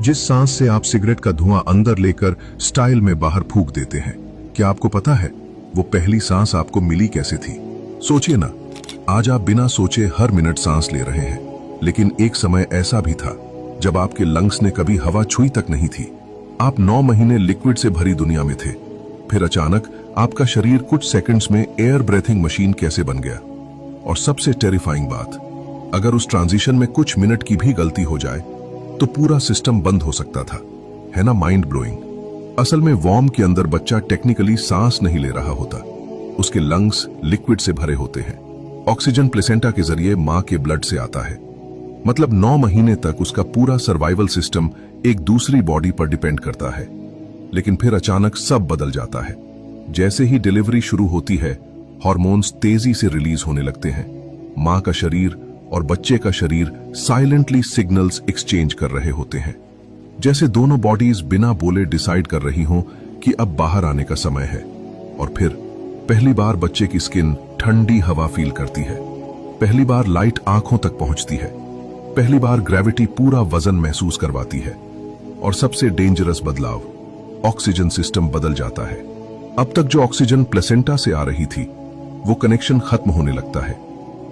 जिस सांस से आप सिगरेट का धुआं अंदर लेकर स्टाइल में बाहर फूंक देते हैं, क्या आपको पता है वो पहली सांस आपको मिली कैसे थी? सोचिए ना, आज आप बिना सोचे हर मिनट सांस ले रहे हैं, लेकिन एक समय ऐसा भी था जब आपके लंग्स ने कभी हवा छुई तक नहीं थी। आप 9 महीने लिक्विड से भरी दुनिया में थे। फिर अचानक आपका शरीर कुछ सेकंड्स में एयर ब्रेथिंग मशीन कैसे बन गया। और सबसे टेरिफाइंग बात, अगर उस ट्रांजिशन में कुछ मिनट की भी गलती हो जाए तो पूरा सिस्टम बंद हो सकता था। है ना माइंड ब्लोइंग? असल में वॉर्म के अंदर बच्चा टेक्निकली सांस नहीं ले रहा होता, उसके लंग्स लिक्विड से भरे होते हैं। ऑक्सीजन प्लेसेंटा के जरिए मां के ब्लड से आता है। मतलब 9 महीने तक उसका पूरा सर्वाइवल सिस्टम एक दूसरी बॉडी पर डिपेंड करता है। लेकिन फिर अचानक सब बदल जाता है। जैसे ही डिलीवरी शुरू होती है, हार्मोन्स तेजी से रिलीज होने लगते हैं। मां का शरीर और बच्चे का शरीर साइलेंटली सिग्नल्स एक्सचेंज कर रहे होते हैं, जैसे दोनों बॉडीज बिना बोले डिसाइड कर रही हों कि अब बाहर आने का समय है। और फिर पहली बार बच्चे की स्किन ठंडी हवा फील करती है। पहली बार लाइट आंखों तक पहुंचती है। पहली बार ग्रेविटी पूरा वजन महसूस करवाती है। और सबसे डेंजरस बदलाव, ऑक्सीजन सिस्टम बदल जाता है। अब तक जो ऑक्सीजन प्लेसेंटा से आ रही थी, वो कनेक्शन खत्म होने लगता है।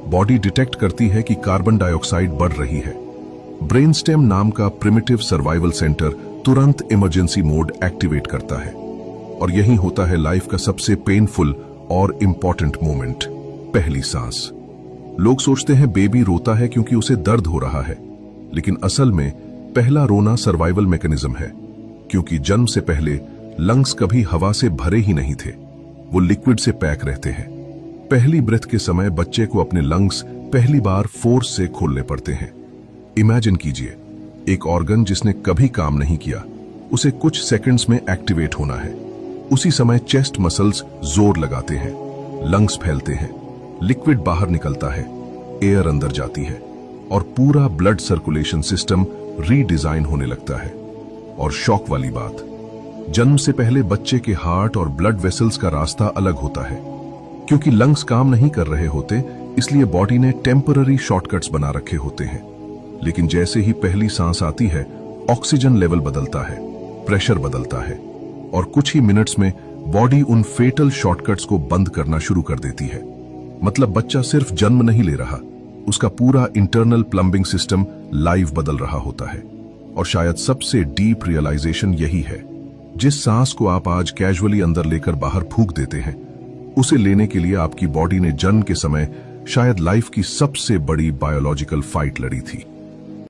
बॉडी डिटेक्ट करती है कि कार्बन डाइऑक्साइड बढ़ रही है। ब्रेनस्टेम नाम का प्रिमिटिव सर्वाइवल सेंटर तुरंत इमरजेंसी मोड एक्टिवेट करता है। और यही होता है लाइफ का सबसे पेनफुल और इंपॉर्टेंट मोमेंट, पहली सांस। लोग सोचते हैं बेबी रोता है क्योंकि उसे दर्द हो रहा है, लेकिन असल में पहला रोना सर्वाइवल मैकेनिज्म है। क्योंकि जन्म से पहले लंग्स कभी हवा से भरे ही नहीं थे, वो लिक्विड से पैक रहते हैं। पहली ब्रेथ के समय बच्चे को अपने लंग्स पहली बार फोर्स से खोलने पड़ते हैं। इमेजिन कीजिए, एक ऑर्गन जिसने कभी काम नहीं किया, उसे कुछ सेकंड्स में एक्टिवेट होना है। उसी समय चेस्ट मसल्स जोर लगाते हैं, लंग्स फैलते हैं, लिक्विड बाहर निकलता है, एयर अंदर जाती है और पूरा ब्लड सर्कुलेशन सिस्टम रीडिजाइन होने लगता है। और शॉक वाली बात, जन्म से पहले बच्चे के हार्ट और ब्लड वेसल्स का रास्ता अलग होता है। क्योंकि लंग्स काम नहीं कर रहे होते, इसलिए बॉडी ने टेम्पररी शॉर्टकट्स बना रखे होते हैं। लेकिन जैसे ही पहली सांस आती है, ऑक्सीजन लेवल बदलता है, प्रेशर बदलता है और कुछ ही मिनट्स में बॉडी उन फेटल शॉर्टकट्स को बंद करना शुरू कर देती है। मतलब बच्चा सिर्फ जन्म नहीं ले रहा, उसका पूरा इंटरनल प्लम्बिंग सिस्टम लाइव बदल रहा होता है। और शायद सबसे डीप रियलाइजेशन यही है, जिस सांस को आप आज कैजुअली अंदर लेकर बाहर फूंक देते हैं, उसे लेने के लिए आपकी बॉडी ने जन्म के समय शायद लाइफ की सबसे बड़ी बायोलॉजिकल फाइट लड़ी थी।